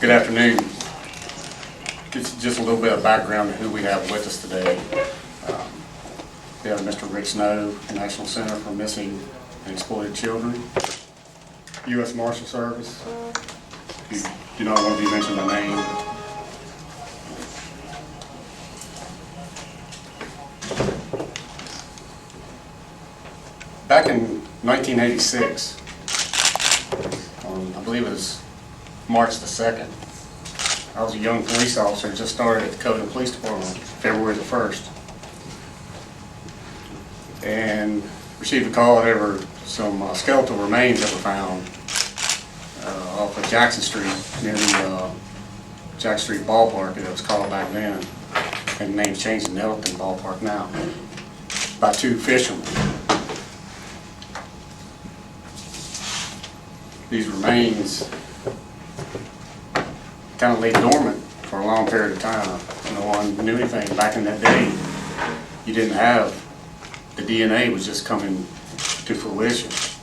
Good afternoon. Just a little bit of background to who we have with us today. We have Mr. Rick Snow, National Center for Missing and Exploited Children, U.S. Marshal Service. If you do not want to be mentioned by name. Back in 1986, I believe it was March the 2nd, I was a young police officer, just started at the Covington Police Department February the 1st. And received a call that there were some skeletal remains that were found off of Jackson Street, near the Jackson Street ballpark, that was called back then. And the name's changed to Nettleton Ballpark now, by two fishermen. These remains kind of lay dormant for a long period of time. No one knew anything. Back in that day, you didn't have, the DNA was just coming to fruition. So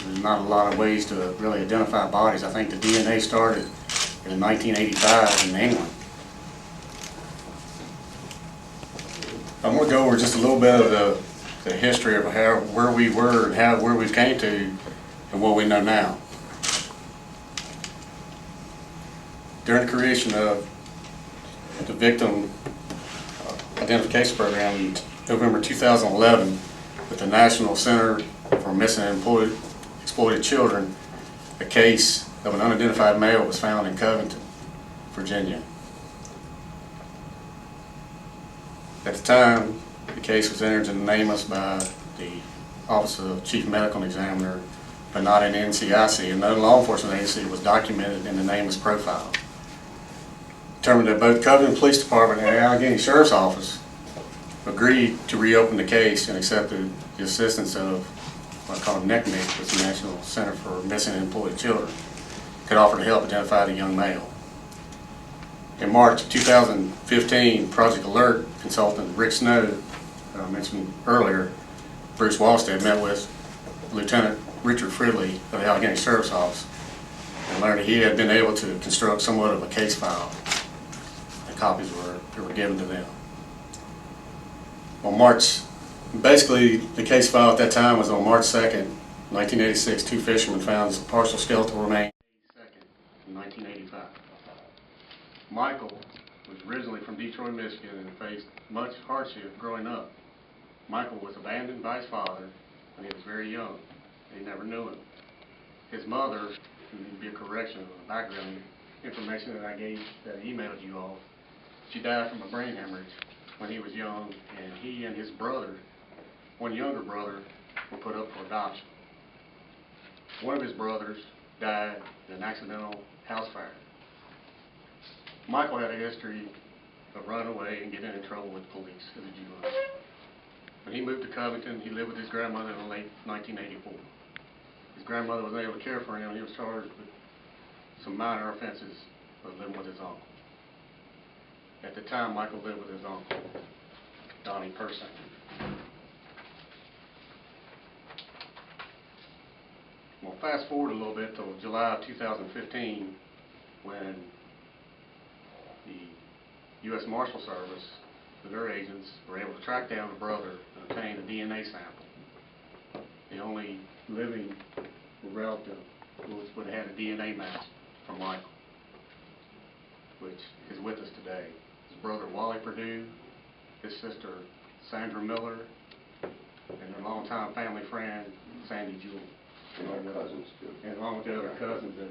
there's not a lot of ways to really identify bodies. I think the DNA started in 1985 in England. I'm going to go over just a little bit of the history of where we were and where we've came to and what we know now. During the creation of the Victim Identification Program in November 2011, with the National Center for Missing and Exploited Children, a case of an unidentified male was found in Covington, Virginia. At the time, the case was entered in the nameless by the Office of Chief Medical Examiner, but not in NCIC, and no law enforcement agency was documented in the nameless profile. Determined that both Covington Police Department and the Alleghany Sheriff's Office agreed to reopen the case and accepted the assistance of what I call NECMIC, which is the National Center for Missing and Exploited Children, could offer to help identify the young male. In March of 2015, Project Alert consultant Rick Snow, I mentioned earlier, Bruce Wallstead, met with Lieutenant Richard Fridley of the Alleghany Sheriff's Office and learned that he had been able to construct somewhat of a case file. The copies were given to them. On basically the case file at that time was on March 2nd, 1986, two fishermen found some partial skeletal remains in 1985. Michael was originally from Detroit, Michigan, and faced much hardship growing up. Michael was abandoned by his father when he was very young. He never knew him. His mother, and there'd be a correction of the background information that I emailed you all, she died from a brain hemorrhage when he was young, and he and his brother, one younger brother, were put up for adoption. One of his brothers died in an accidental house fire. Michael had a history of running away and getting in trouble with police as a juvenile. When he moved to Covington, he lived with his grandmother in the late 1984. His grandmother was unable to care for him. He was charged with some minor offenses of living with his uncle. At the time, Michael lived with his uncle, Donnie Person. Well, fast forward a little bit to July of 2015, when the U.S. Marshal Service, with their agents, were able to track down the brother and obtain a DNA sample. The only living relative would have had a DNA match from Michael, which is with us today. His brother Wally Perdue, his sister Sandra Miller, and their longtime family friend Sandy Jewell. And our cousins too. And along with the other cousins that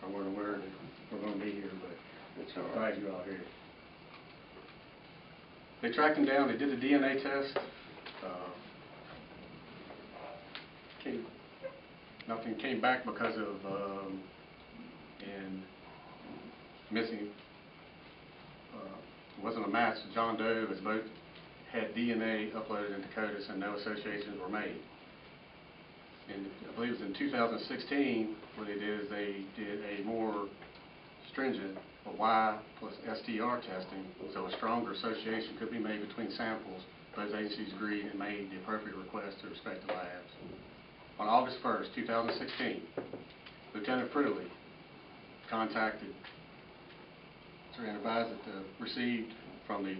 I weren't aware that were going to be here, but It's all I'm right. glad you're all here. They tracked him down. They did the DNA test. Nothing came back because of missing. It wasn't a match. John Doe, as both had DNA uploaded into CODIS, and no associations were made. And I believe it was in 2016 what they did is they did a more stringent Y plus STR testing, so a stronger association could be made between samples. Those agencies agreed and made the appropriate request to respective labs. On August 1st, 2016, Lieutenant Fridley contacted and advised that received from the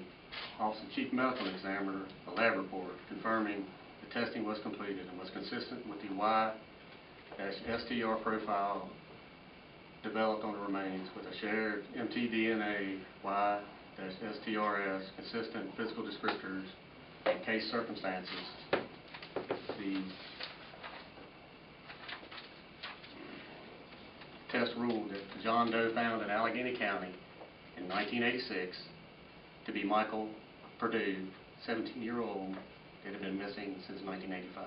Office of Chief Medical Examiner a lab report confirming the testing was completed and was consistent with the Y-STR profile developed on the remains with a shared mtDNA Y-STRS consistent physical descriptors and case circumstances. The test ruled that the John Doe found in Alleghany County in 1986 to be Michael Perdue, 17-year-old, that had been missing since 1985.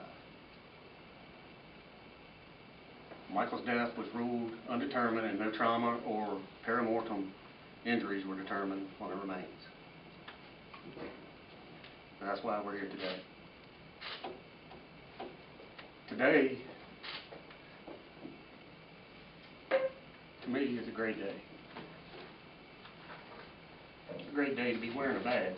Michael's death was ruled undetermined and no trauma or perimortem injuries were determined on the remains. And that's why we're here today. Today, to me, is a great day. It's a great day to be wearing a badge.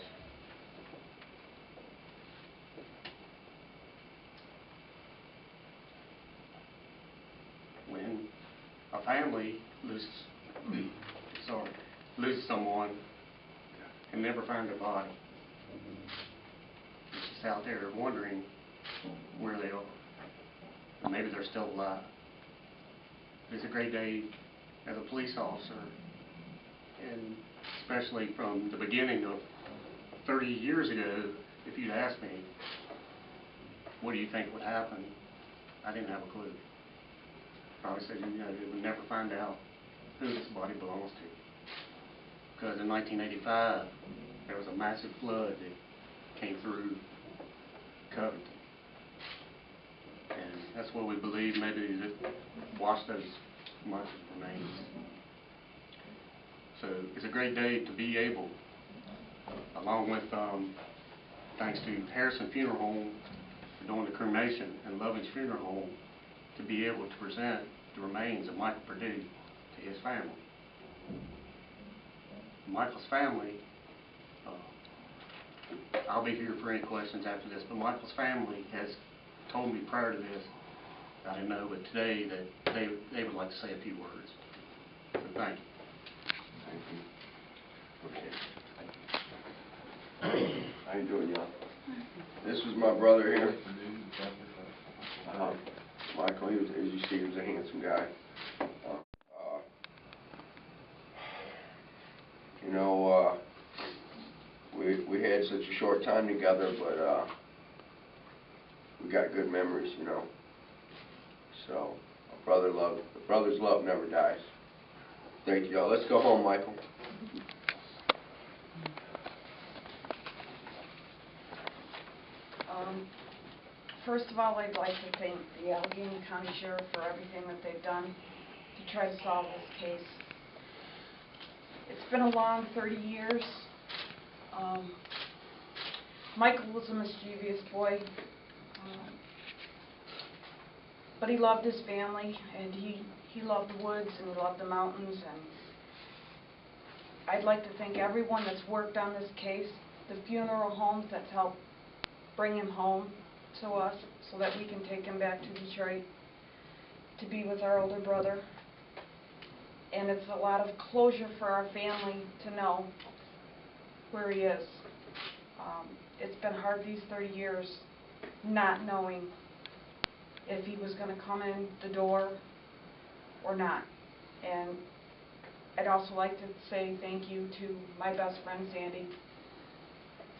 When a family loses someone and never find their body, it's just out there wondering where they are. And maybe they're still alive. It's a great day as a police officer, and especially from the beginning of 30 years ago, if you'd asked me, what do you think would happen? I didn't have a clue. Probably said, they would never find out who this body belongs to. Because in 1985, there was a massive flood that came through Covington. And that's what we believe maybe that washed those Michael remains. So it's a great day to be able, along with thanks to Harrison Funeral Home for doing the cremation and Loving's Funeral Home, to be able to present the remains of Michael Perdue to his family. Michael's family, I'll be here for any questions after this, but Michael's family has told me prior to this, I didn't know, but today that they would like to say a few words. So thank you. Thank you. Okay. How you doing, y'all? This is my brother here. Michael, as you see, he was a handsome guy. We had such a short time together, but we got good memories, So, a brother's love never dies. Thank you, y'all. Let's go home, Michael. First of all, I'd like to thank the Alleghany County Sheriff for everything that they've done to try to solve this case. It's been a long 30 years. Michael was a mischievous boy, but he loved his family, and he loved the woods, and he loved the mountains, and I'd like to thank everyone that's worked on this case, the funeral homes that's helped bring him home to us so that we can take him back to Detroit to be with our older brother. And it's a lot of closure for our family to know where he is. It's been hard these 30 years not knowing if he was going to come in the door or not. And I'd also like to say thank you to my best friend Sandy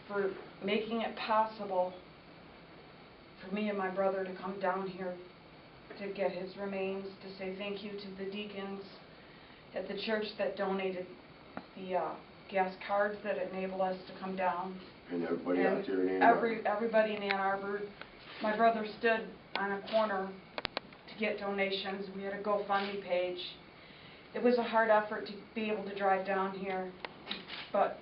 for making it possible for me and my brother to come down here to get his remains, to say thank you to the deacons at the church that donated the gas cards that enabled us to come down. And everybody out there in Ann Arbor. Everybody in Ann Arbor. My brother stood on a corner to get donations. We had a GoFundMe page. It was a hard effort to be able to drive down here, but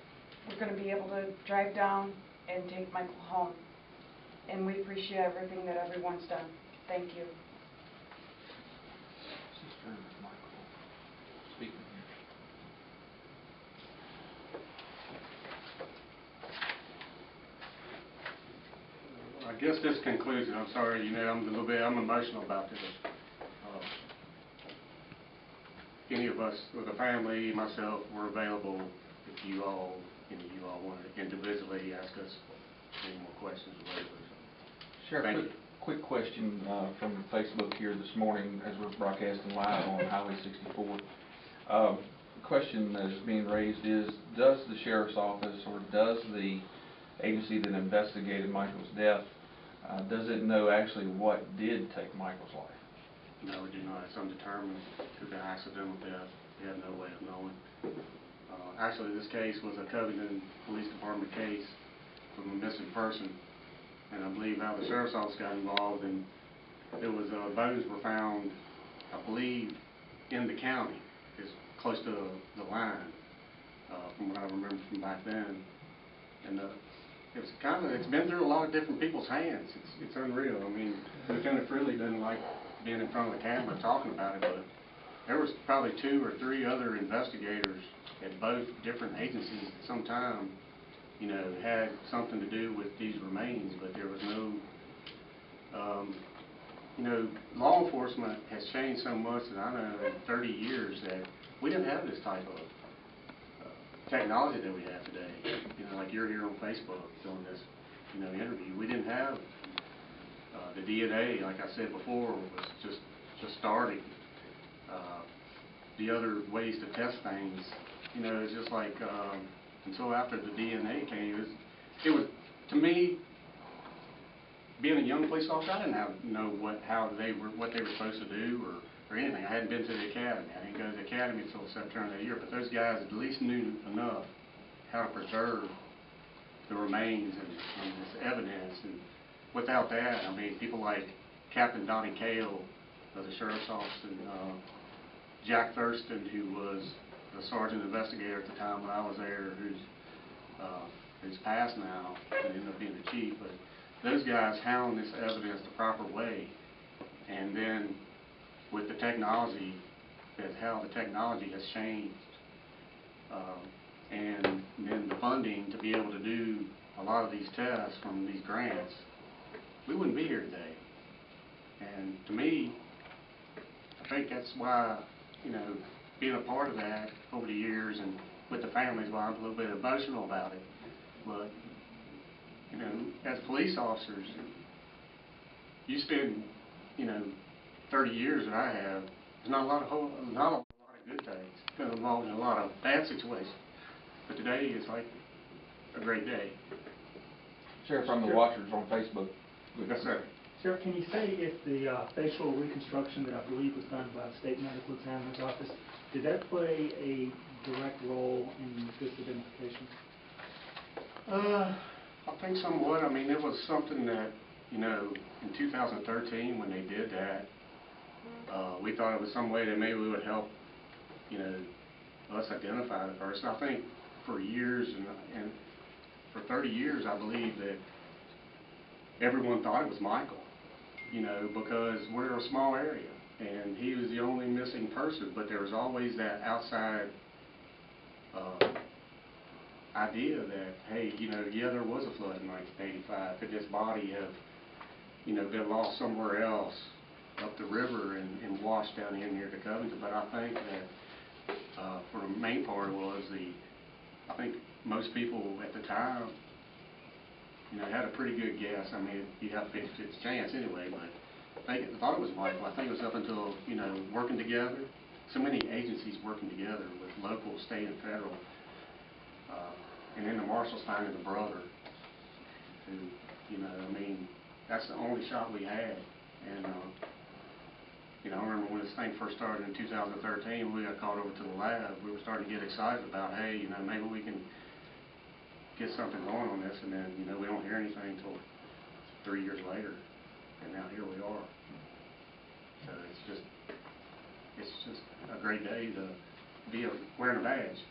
we're going to be able to drive down and take Michael home. And we appreciate everything that everyone's done. Thank you. Sister Michael, speaking here. I guess this concludes it. I'm sorry, I'm emotional about this. any of us, with the family, myself, we're available if you all want to individually ask us any more questions or whatever. Sheriff, Thank you. quick question from Facebook here this morning as we're broadcasting live on Highway 64. The question that is being raised is, does the Sheriff's Office or does the agency that investigated Michael's death, does it know actually what did take Michael's life? No, we do not. It's undetermined. Took an accidental death. We have no way of knowing. Actually, this case was a Covington Police Department case from a missing person. And I believe how the Sheriff's Office got involved, and it was, bones were found, I believe, in the county. It's close to the line, from what I remember from back then. And it's been through a lot of different people's hands. It's unreal. I mean, Lieutenant Freely doesn't like being in front of the camera talking about it, but there was probably 2 or 3 other investigators at both different agencies at some time, you know, had something to do with these remains, but there was no, you know, law enforcement has changed so much that I know in 30 years that we didn't have this type of technology that we have today. You know, like you're here on Facebook doing this, you know, interview. We didn't have the DNA, like I said before, was just starting. The other ways to test things, you know, it's just like until after the DNA came, it was to me, being a young police officer, I didn't know what they were supposed to do or anything. I hadn't been to the academy. I didn't go to the academy until September of that year. But those guys at least knew enough how to preserve the remains and this evidence. And without that, I mean, people like Captain Donnie Cale of the Sheriff's Office and Jack Thurston, who was the sergeant investigator at the time when I was there, who's passed now and ended up being the chief. But those guys hound this evidence the proper way, and then with the technology, that's how the technology has changed, and then the funding to be able to do a lot of these tests from these grants, we wouldn't be here today. And to me, I think that's why, you know, being a part of that over the years and with the families, why I'm a little bit emotional about it. But, you know, as police officers, you spend, you know, 30 years that I have, there's not a lot of good things. It's been involved in a lot of bad situations. But today is like a great day. Sheriff, from the watchers on Facebook. Yes, sir. Sheriff, can you say if the facial reconstruction that I believe was done by the State Medical Examiner's Office, did that play a direct role in this identification? I think somewhat. I mean, it was something that, you know, in 2013 when they did that, we thought it was some way that maybe we would help, you know, us identify the person. I think for years and for 30 years, I believe that everyone thought it was Michael, you know, because we're a small area and he was the only missing person, but there was always that outside idea that, hey, you know, yeah, there was a flood in 1985. Could this body have, you know, been lost somewhere else up the river and washed down in here to Covington? But I think that for the main part was I think most people at the time, you know, had a pretty good guess. I mean, you have a 50-50 chance anyway, but I thought it was Michael. I think it was up until, you know, working together, so many agencies working together with local, state, and federal, and then the marshals finding the brother, who, you know, I mean, that's the only shot we had. And, you know, I remember when this thing first started in 2013, we got called over to the lab. We were starting to get excited about, hey, you know, maybe we can get something going on this, and then, you know, we don't hear anything until 3 years later, and now here we are. So it's just a great day to be wearing a badge.